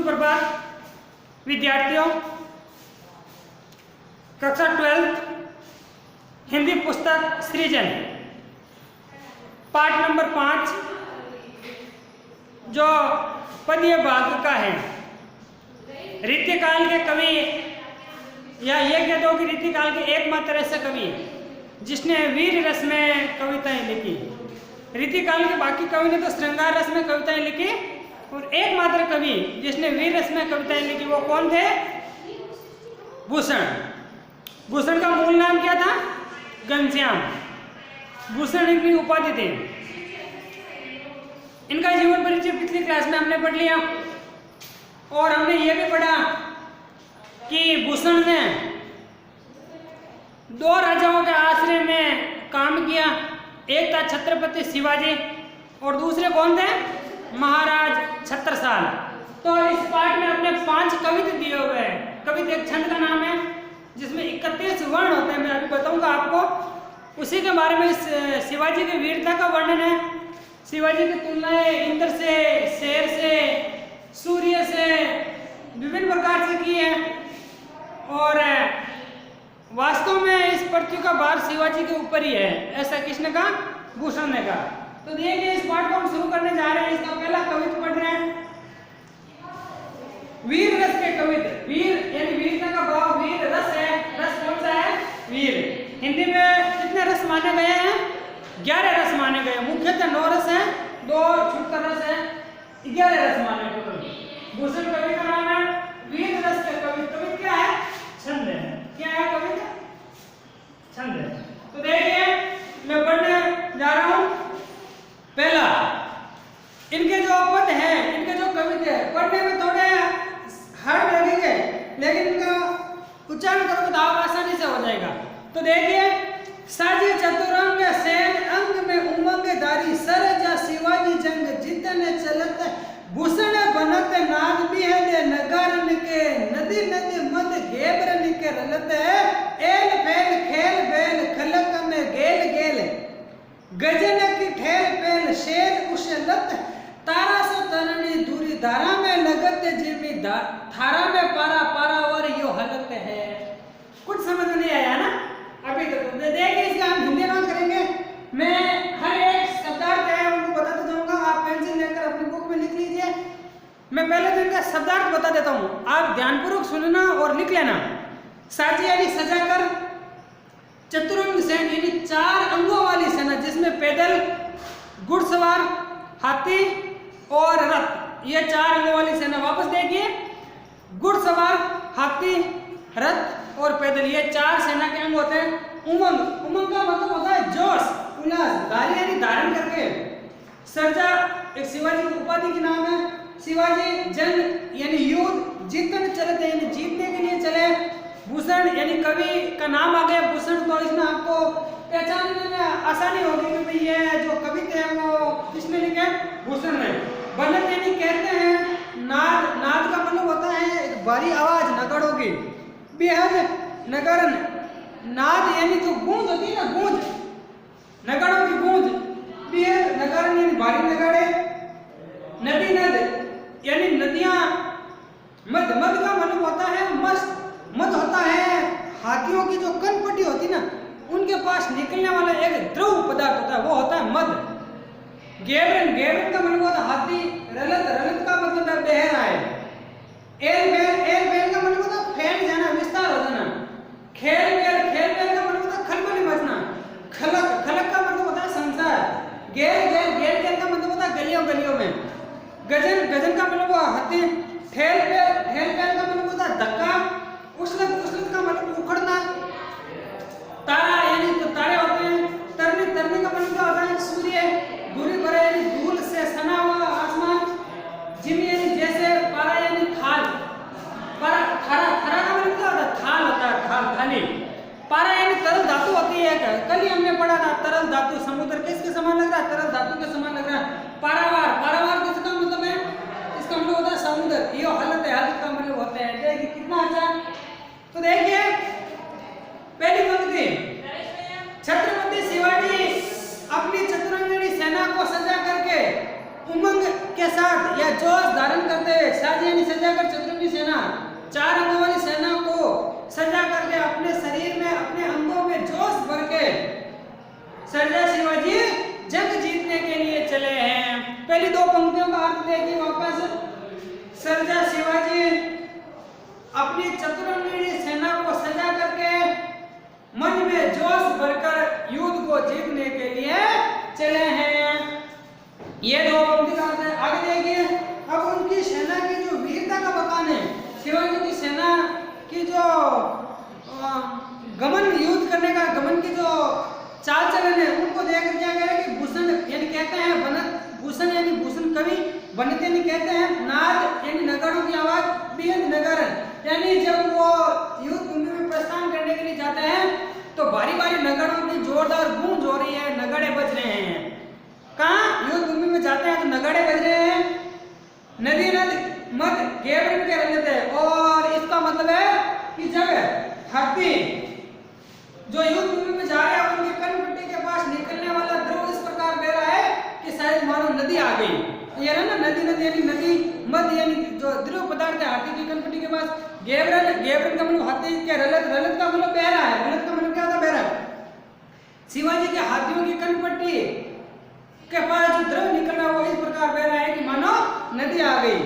सुप्रभात विद्यार्थियों। कक्षा 12 हिंदी पुस्तक सृजन पाठ नंबर 5 जो पद्य भाग का है। रीतिकाल के कवि या ये कह दो कि रीतिकाल के एकमात्र ऐसे कवि जिसने वीर रस में कविताएं लिखी। रीतिकाल के बाकी कवि ने तो श्रृंगार रस में कविताएं लिखी और एकमात्र कवि जिसने वीर रस में कविताएं लिखी वो कौन थे? भूषण। भूषण का मूल नाम क्या था? घनश्याम। भूषण इनकी उपाधि थी। इनका जीवन परिचय पिछली क्लास में हमने पढ़ लिया और हमने ये भी पढ़ा कि भूषण ने 2 राजाओं के आश्रय में काम किया। एक था छत्रपति शिवाजी और दूसरे कौन थे? महाराज छत्रसाल। तो इस पाठ में अपने 5 कविता दिए हुए हैं। कविता एक छंद का नाम है जिसमें 31 वर्ण होते हैं। मैं अभी बताऊंगा आपको। उसी के बारे में इस शिवाजी की वीरता का वर्णन है। शिवाजी की तुलनाएं इंद्र से, शेर से, सूर्य से, विभिन्न प्रकार से की है और वास्तव में इस पृथ्वी का भार शिवाजी के ऊपर ही है, ऐसा किसने कहा? भूषण ने कहा। तो देखिए इस पाठ को हम शुरू करने जा रहे हैं। इसका पहला कविता पढ़ रहे हैं वीर रस के कविता। वीर यानी वीरता का भाव, वीर रस है। रस कौन सा है? वीर। हिंदी में कितने रस माने गए हैं? 11 रस माने गए। मुख्यतः 9 रस है, 2 छुटकर रस है, 11 रस माने गए। भूषण कवि का नाम है वीर रस के कवि। कवि क्या है? छंद है। क्या है कविता? छंद है। तो देखिए मैं पढ़ने जा रहा हूं। पहला, इनके जो पद है, इनके जो कविता है पढ़ने में थोड़े हार्ड लगेंगे लेकिन इनका उच्चारण करोगे तो आप आसानी से हो जाएगा। तो देखिए, साजी चतुरंग सैन अंग में उमंग धारी सरजा शिवाजी जंग जितने चलत भूषण बनत नाद भी है नगारन के नदी नदी मद घेबरन के रलत एल फैल खेल बेल खलक में गेल गेल गजन की ठेल पेल शेर उशलत तारा सो तरनी दूरी धारा में लगत जिमी धारा में पारा पारावर यो हलत है। कुछ समझ में नहीं आया ना अभी तक? देखिए इसका हम हिंदी अनुवाद करेंगे। मैं हर एक शब्दार्थ है उनको बताता जाऊंगा। आप पेंसिल लेकर अपनी बुक में लिख लीजिए। मैं पहले तो इनका शब्दार्थ बता देता हूँ, आप ध्यानपूर्वक सुनना और लिख लेना। साजी यानी सजाकर, चतुरंग सेन यानी 4 अंगों वाली सेना जिसमें पैदल, घुड़सवार, हाथी और रथ, ये 4 अंगों वाली सेना। वापस देखिए, घुड़सवार, हाथी, रथ और पैदल, ये 4 सेना के अंग होते हैं। उमंग, उमंग का मतलब होता है जोश, उल्लास, धारी यानी धारण करके। सरजा एक शिवाजी की उपाधि के नाम है। शिवाजी जंग यानी युद्ध, जीतने चलते यानी जीतने के लिए चले। भूषण यानी कवि का नाम आ गया भूषण, तो इसमें आपको पहचानने में आसानी होगी कि भाई ये जो कविता है वो किसने लिखे? भूषण ने। बनत यानी कहते हैं नाद, नाद का मतलब होता है एक भारी आवाज, नगाड़ों की। बेहद नगरन, नाद यानी जो गूंज होती है ना, गूंज, नगाड़ों की गूंज। बेहद नगरन यानी भारी नगाड़े। नदी नद यानी नदियां। मद, मद का मतलब होता है मस्त। मद होता है हाथियों की जो कनपट्टी होती ना, उनके पास निकलने वाला एक द्रव पदार्थ होता है, वो होता है मद। गेबरन, गेबरन का मतलब होता है हाथी। रलत, रलत का मतलब है बहरा है। एल बेल का मतलब होता है फैल जाना, विस्तार हो जाना। खेल बेल का मतलब होता है खलबली मचना। खलक, खलक का मतलब होता है संसार। गेल का मतलब होता है गलियों गलियों में। गजन, गजन का मतलब हुआ हाथी। ठेल बेल का मतलब होता है धक्का। उछलत, उछलत का मतलब उखड़ना। तारा यानी तो तारे होते हैं। तरनी, तरनी का मतलब क्या होता है? सूर्य। दूरी भरा यानी धूल से सना हुआ आसमान। जिमी यानी जैसे, पारा यानी थाल। पारा, थारा, थारा का मतलब क्या होता है? थाल होता है, थाल, थाली। पारा यानी तरल धातु होती है। कल ही हमने पढ़ा था तरल धातु। समुद्र किसके समान लग रहा है? तरल धातु के समान लग रहा है। पारावार, पारावार किसका मतलब है? इसका मतलब होता है समुद्र। ये हालत है, हालत का मतलब होता है। देखिए कितना अच्छा। तो देखिए पहली पंक्ति, छत्रपति शिवाजी अपनी चतुरंगिणी सेना को सजा करके उमंग के साथ या जोश धारण करते हुए साजी यानी सजाकर चतुरंगी सेना, 4 अंगों वाली सेना को सजा करके अपने शरीर में, अपने अंगों में जोश भर के सर्जा शिवाजी जंग जीतने के लिए चले हैं। पहली 2 पंक्तियों का अर्थ देखिए वापस। सर्जा शिवाजी अपनी चतुरंगी सेना को सजा करके मन में जोश भरकर युद्ध को जीतने के लिए चले हैं। ये 2 पंक्ति का अर्थ है। आगे देखिए, अब उनकी सेना की जो वीरता का बखान है, शिवाजी की सेना की जो गमन, युद्ध करने का गमन की जो चाल चलन है, उनको देख कर क्या कह रहे हैं कि भूषण यानी कहते हैं बनत, भूषण यानी भूषण कवि बनते नहीं कहते हैं, नाद यानी नगाड़ों की आवाज, बेहद नगर यानी जब वो युद्ध भूमि में प्रस्थान करने के लिए जाते हैं तो भारी भारी नगाड़ों की जोरदार गूंज हो रही है, नगाड़े बज रहे हैं। कहाँ युद्ध भूमि में जाते हैं तो नगाड़े बज रहे हैं। नदी नद मत गेवरन के रंगत है, और इसका मतलब है कि जब हाथी जो युद्ध भूमि में जा रहे हैं उनके कनपट्टी के पास निकलने वाला द्रव इस प्रकार बह रहा है कि शायद मानो नदी आ गई। ये ना नदी नदी यानी नदी मद यानी जो द्रव पदार्थ है हाथी की कनपट्टी के पास। गेवरन, गेवरन का मतलब हाथी के रलत, रलत का मतलब बह रहा है, रलत का मतलब क्या था, बह रहा है। शिवाजी के हाथियों की कनपट्टी के पास जो द्रव निकल रहा है वो इस प्रकार बह रहा है कि मानो नदी आ गई।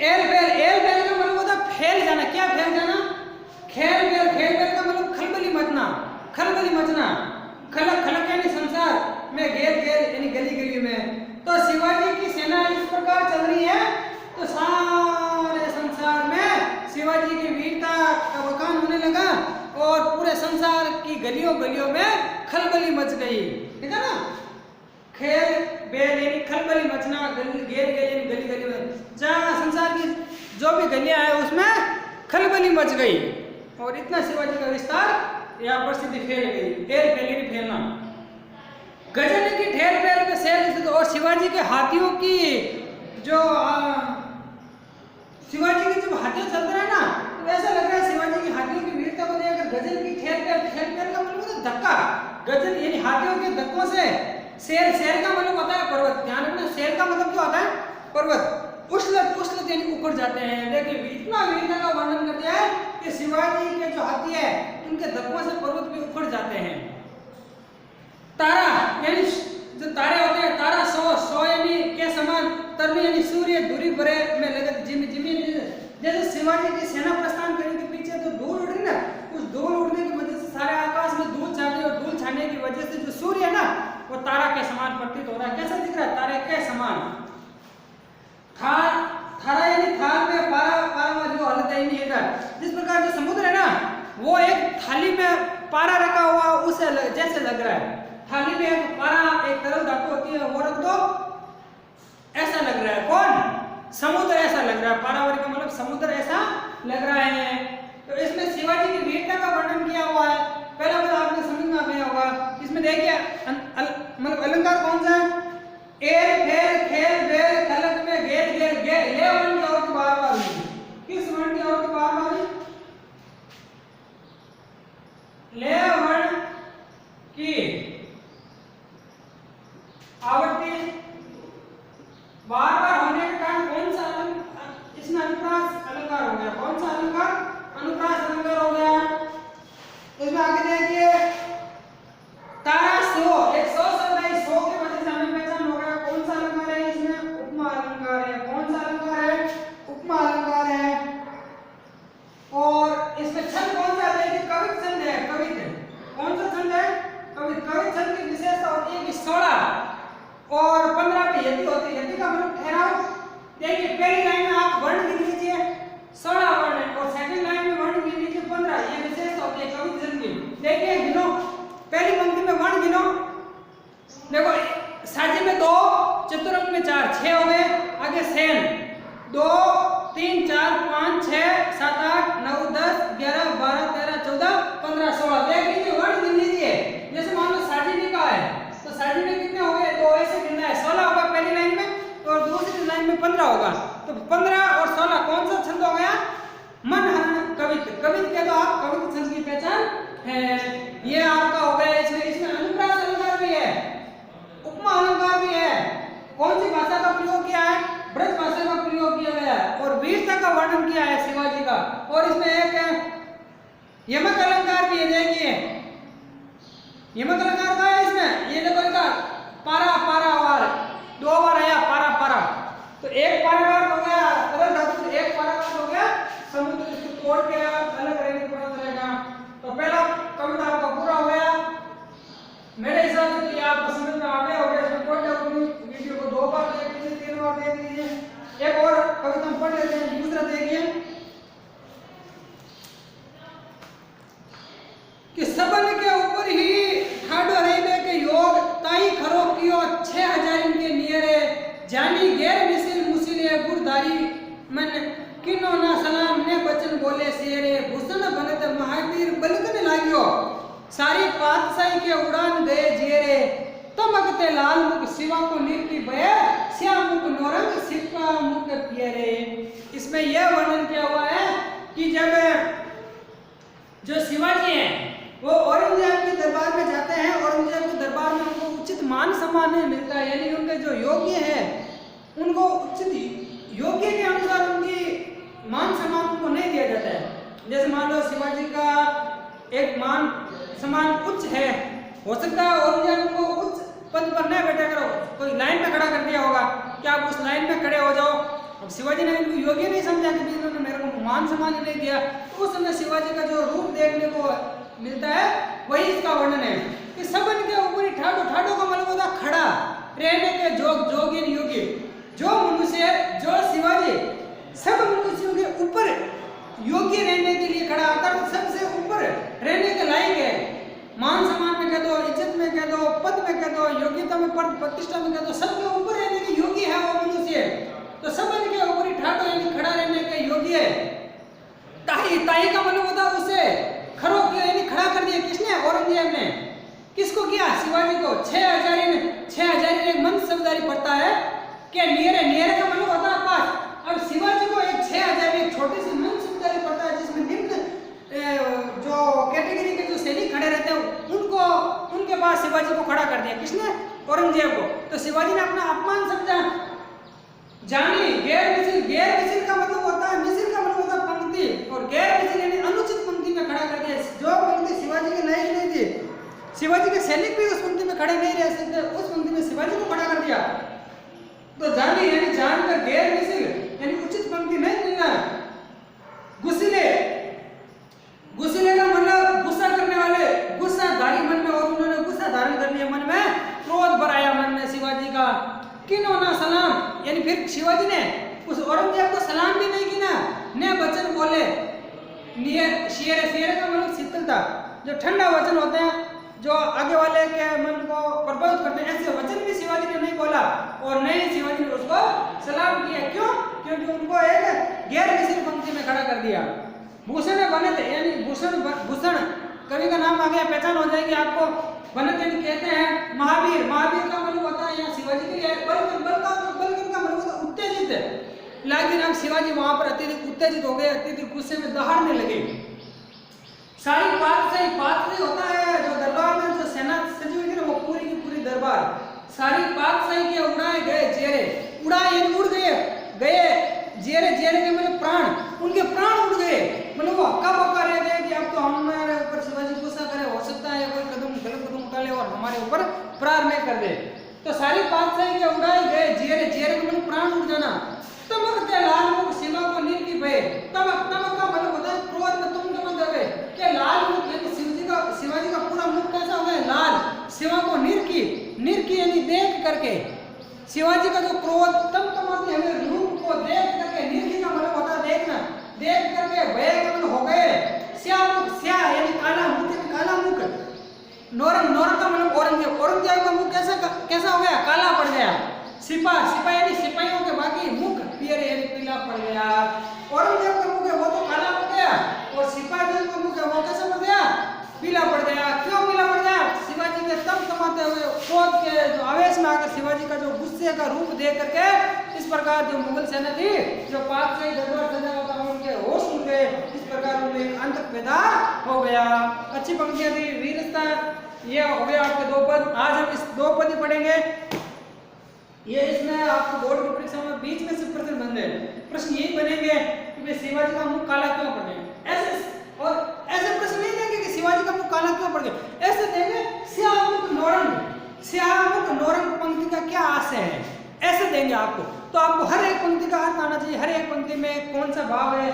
एल बेल का मतलब होता फैल जाना। क्या फैल जाना? खेल बेल का मतलब खलबली मचना, खलबली मचना, खलक खलक यानी संसार में, घेर घेर यानी गली गली में। तो शिवाजी की सेना इस प्रकार चल रही है तो सारे संसार में शिवाजी की वीरता का बखान होने लगा और पूरे संसार की गलियों गलियों में खलबली मच गई। ठीक है ना? खेल बेल यानी खलबली मचना, घेर घेर यानी गली गली में, जहाँ संसार की जो भी गलियां हैं उसमें खलबली मच गई। और इतना शिवाजी का विस्तार या प्रसिद्धि फैल गई। ठेल फैली नहीं फैलना, गजन की ठेल फैल के शहर। और शिवाजी के हाथियों की जो शिवाजी के जब हाथियों चलते रहे ना तो ऐसा लग रहा है शिवाजी की हाथियों की वीरता को देखकर गजन की ठेल फैल का मतलब धक्का, गजन यानी हाथियों के धक्कों से शेर, शेर का मतलब होता है पर्वत। ध्यान रखना, शेर का मतलब क्या होता है? पर्वत। उछलत उछलत यानी उखड़ जाते हैं। देखिए इतना वीरता का वर्णन करते हैं कि शिवाजी के जो हाथी है उनके धक्कों से पर्वत भी उखड़ जाते हैं। तारा यानी जो तारे होते हैं, तारा सौ यानी के समान, तरनी यानी सूर्य दूरी भरे में लगत जिमी जिमी। जैसे शिवाजी की सेना प्रस्थान करने के पीछे तो धूल उड़ रही ना, उस धूल उड़ने की वजह से सारे आकाश में धूल छा गई और धूल छाने की वजह से जो सूर्य है ना वो तारा के समान प्रतीत हो रहा है। कैसा दिख रहा है? तारे के समान। थारा यानी थाल में पारा जो हालत है नहीं है। जिस प्रकार जो समुद्र है ना वो एक थाली में पारा रखा हुआ उसे जैसे लग रहा है। थाली में एक पारा, एक तरल धातु होती है वो रख दो, ऐसा लग रहा है। कौन? समुद्र ऐसा लग रहा है। पारावारी का मतलब समुद्र ऐसा लग रहा है। तो इसमें शिवाजी की वीरता का वर्णन किया हुआ है। पहला बात आपने समझ में आ गया होगा। इसमें देखिए मतलब अलंकार कौन सा है? एल फेल खेल बेल खलक में घेर घेर घेर। ले वर्ण की औरत बार बार हुई। किस वर्ण की औरत बार बार हुई? ले वर्ण की आवृत्ति बार बार होने के कारण कौन सा इसमें अनुप्रास अलंकार हो गया? कौन सा अलंकार? अनुप्रास अलंकार हो गया। इसमें आगे देखिए तारा सो, एक सौ शब्द है, सौ के वजह से हमें पहचान हो गया कौन सा अलंकार है। इसमें उपमा अलंकार है। कौन सा अलंकार है? उपमा अलंकार है। और इसमें छंद कौन सा है? देखिए कवित छंद है। कवित कौन सा छंद है? कवित। कवित छंद की विशेषता होती है कि 16 और 15 पे यति होती है। यति का मतलब ठहराव। देखिए पहली लाइन में आप वर्ण गिन लीजिए, 16 वर्ण है, और सेकंड लाइन में वर्ण गिन लीजिए 15। ये विशेषता होती है कवित छंद की। देखिए गिनो, पहली पंक्ति में वर्ण गिनो। देखो साजी में 2, चतुरंग में 4, 6 हो गए। आगे सेन 2 3 4 5 6 7 8 9 10 11 12 13 14 15 16। देख लीजिए वर्ण गिन लीजिए। जैसे मान लो साजी ने कहा है तो साजी में कितने हो गए? 2 ऐसे गिनना है। 16 होगा पहली लाइन में और दूसरी लाइन में 15 होगा। तो 15 और 16 कौन सा छंद हो गया? मन हरण कवित। कवित के तो आप कवित छंद की पहचान है। ये आपका हो गया। इसमें अनुप्रास अलंकार भी है, उपमा अलंकार भी है। कौन सी भाषा का प्रयोग किया है? ब्रज भाषा का प्रयोग किया गया है। और वीरता और इसमें एक यमक अलंकार भी है, देखिए यमक अलंकार का है इसमें, ये देखो इसका पारा पारा वार 2 बार आया पारा पारा, तो एक पारावार हो गया तरल धातु, एक पारावार हो गया समुद्र, इसको तोड़ के अलग रहने पड़ा रहेगा। तो पहला कविता आपका पूरा हो गया मेरे हिसाब से, आप समझ में आ गया हो गया। इसमें पढ़ जाओ, वीडियो को 2 बार देख लीजिए, 3 बार देख लीजिए। एक और कविता हम पढ़ लेते हैं, दूसरा देखिए कि सबन के ऊपर ही ठाडो रहबे के योग ताई खरो कियो 6000 के नियरे जानी गैर मिसिल मुसिले गुरदारी मन किनो ना सलाम ने बचन बोले शेरे भूषण बनत महावीर बलगन लागियो सारी पातशाही के उड़ान गए जेरे तमकते लाल मुख शिवा को नीति बय श्याम मुख नौरंग सिक्का मुख पियरे। इसमें यह वर्णन किया हुआ है कि जब जो शिवाजी हैं वो औरंगजेब के दरबार में जाते हैं, औरंगजेब के दरबार में उनको उचित मान सम्मान नहीं मिलता है, यानी उनके जो योग्य हैं उनको उचित योग्य के अनुसार उनकी मान सम्मान उनको नहीं दिया जाता है। जैसे मान लो शिवाजी का एक मान सम्मान उच्च है, हो सकता है औरंगजेब उनको उच्च पद पर न बैठा करो, कोई लाइन में खड़ा कर दिया होगा कि आप उस लाइन में खड़े हो जाओ। अब शिवाजी ने इनको योग्य नहीं समझा कि इन्होंने मेरे को मान सम्मान नहीं दिया, तो उस समय शिवाजी का जो रूप देखने को मिलता है वही इसका वर्णन है कि सबन के ऊपर ही ठाडो, ठाडो का मतलब होता खड़ा रहने के जोग जोगी योगी, जो मनुष्य जो शिवाजी सब मनुष्यों के ऊपर योग्य रहने के लिए खड़ा आता है, सबसे ऊपर रहने के लायक है। मान सम्मान में कह दो, इज्जत में कह दो, पद में कह दो, योग्यता में प्रतिष्ठा में कह दो, सबके ऊपर रहने के योग्य है वो मनुष्य। तो सबन के ऊपर ही ठाडो यानी खड़ा रहने के योग्य है। ताई, ताई का मतलब होता है उसे खरो किया यानी खड़ा कर दिया। किसने? औरंगजेब ने। किसको किया? शिवाजी को। 6000 एक मंद शब्दारी पड़ता है क्या नियरे, नियरे का मतलब होता है पास। अब शिवाजी को एक 6000 एक छोटी सी मंद शब्दारी पड़ता है जिसमें निम्न जो कैटेगरी के जो सैनिक खड़े रहते हैं उनको उनके पास शिवाजी को खड़ा कर दिया। किसने? औरंगजेब को। तो शिवाजी ने अपना अपमान समझा। जानी गैर मिसिल का मतलब होता है, मिसिल का मतलब होता है पंक्ति, और गैर मिसिल यानी अनुचित पंक्ति में खड़ा कर दिया। जो पंक्ति शिवाजी के लायक नहीं थी, शिवाजी के सैनिक भी उस पंक्ति में खड़े नहीं रह सकते, उस पंक्ति में शिवाजी को खड़ा कर दिया। तो जानी यानी जानकर, गैर मिसिल यानी उचित पंक्ति नहीं मिलना। गुस्सिले, गुस्सिले का मतलब गुस्सा करने वाले, गुस्साधारी मन में, और उन्होंने गुस्सा धारण कर लिया मन में, क्रोध भराया मन में शिवाजी का। किनो ना सलाम यानी फिर शिवाजी ने उस औरंगजेब को सलाम भी नहीं किया, ने वचन बोले। शेर, शेर का मतलब शीतलता, जो ठंडा वचन होते हैं जो आगे वाले के मन को प्रभावित करते हैं, ऐसे वचन भी शिवाजी ने नहीं बोला और नहीं शिवाजी ने उसको सलाम किया। क्यों? क्योंकि उनको एक गैर मिसिल पंक्ति में खड़ा कर दिया। भूषण बनत यानी भूषण, भूषण कवि का नाम आ गया, पहचान हो जाएगी आपको। बनत यानी कहते हैं महावीर, महावीर का मतलब होता है यहाँ शिवाजी के लिए बलगन, बलगन का मतलब होता है उत्तेजित। लेकिन अब शिवाजी वहां पर अत्यधिक उत्तेजित हो गए, अत्यधिक गुस्से में दहाड़ने लगे। सारी बात से होता है जो दरबार में जो सेना सजी हुई थी ना, वो पूरी की पूरी दरबार सारी बात सही के उड़ाए गए जेरे, उड़ा यानी उड़ गए, जेरे, जेरे के मतलब प्राण, उनके प्राण उड़ गए। मतलब वो हक्का बक्का रह गए कि अब तो हमारे ऊपर शिवाजी गुस्सा करे, हो सकता है कोई कदम गलत कदम उठा ले और हमारे ऊपर प्रहार नहीं कर दे। तो सारी बात सही के उड़ाए गए जेरे, जेरे के मतलब प्राण उड़ जाना। तमकते लाल मुख शिवा को नीति भय, तमक, तमक का मतलब होता है क्रोध में तुम तमक गए। क्या लाल मुख यानी शिवाजी का पूरा मुख कैसा हो गया? लाल। शिवा को निर्की यानी देख करके, शिवाजी का जो क्रोध तमतमाते हुए रूप को देख करके, निर्की का मतलब होता है देखना, देख करके भय का मतलब हो गए। श्याम मुख, श्या यानी काला मुख, काला मुख। नौरंग, नौरंग का मतलब औरंगजेब, औरंगजेब का मुख कैसा हो गया? काला पड़ गया। सिपाही यानी सिपाहियों के बाकी मुख पियरे यानी पीला पड़ गया। औरंगजेब का मुख है वो तो काला पड़ गया, और सिपाहियों का मुख है वो कैसा पड़ गया? पीला पड़ गया। क्यों पीला पड़ गया? शिवाजी के तमतमाते हुए क्रोध के जो आवेश में आकर शिवाजी का जो गुस्से का रूप देख करके इस प्रकार जो मुगल सेना थी जो पाक से दरबार सजा होता है उनके होश उड़ गए। इस प्रकार उनमें अंत पैदा हो गया। अच्छी पंक्तियां थी, वीरता। ये हो गया आपके 2 पद। आज हम इस 2 पद ही पढ़ेंगे। ये इसमें आपको बोर्ड की परीक्षा में बीच में से प्रश्न बन रहे, प्रश्न यही बनेंगे कि शिवाजी का मुख काला क्यों पड़ गया। देंगे आपको। तो आपको हर एक पंक्ति का अर्थ आना चाहिए, हर एक पंक्ति में कौन सा भाव है,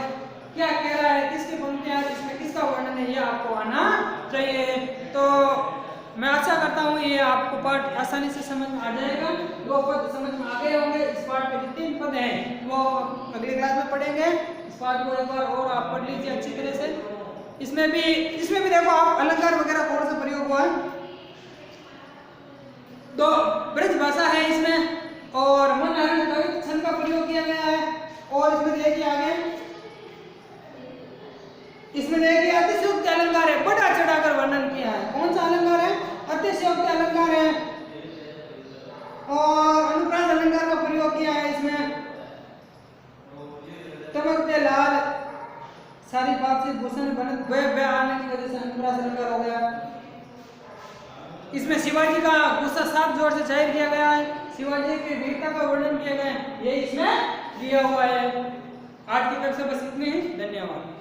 क्या कह रहा है, किसकी पंक्तियां है, इसमें किसका वर्णन है, ये आपको आना चाहिए। तो मैं आशा करता हूँ ये आपको पाठ आसानी से समझ में आ जाएगा। 2 पद समझ में आ गए होंगे। इस पाठ के जो 3 पद हैं वो अगली क्लास में पढ़ेंगे। इस पाठ को एक बार और आप पढ़ लीजिए अच्छी तरह से। इसमें भी देखो आप अलंकार वगैरह कौन सा प्रयोग हुआ है, तो ब्रज भाषा है इसमें, और मनहरण कवित्व छंद का प्रयोग किया गया है। और इसमें देखिए आगे, इसमें देखिए अतिशयोक्ति अलंकार है, बढ़ा चढ़ाकर वर्णन किया है। कौन सा अलंकार है, अतिशयोक्ति अलंकार है। और अनुप्रास अलंकार का प्रयोग किया है इसमें। चमकते लाल सारी बात से भूषण बनत वे आने की वजह से अनुप्रास अलंकार हो गया। इसमें शिवाजी का गुस्सा साफ जोर से जाहिर किया गया है, शिवाजी की वीरता का वर्णन किया गया है, ये इसमें दिया हुआ है। आज की कक्षा बस इतने ही, धन्यवाद।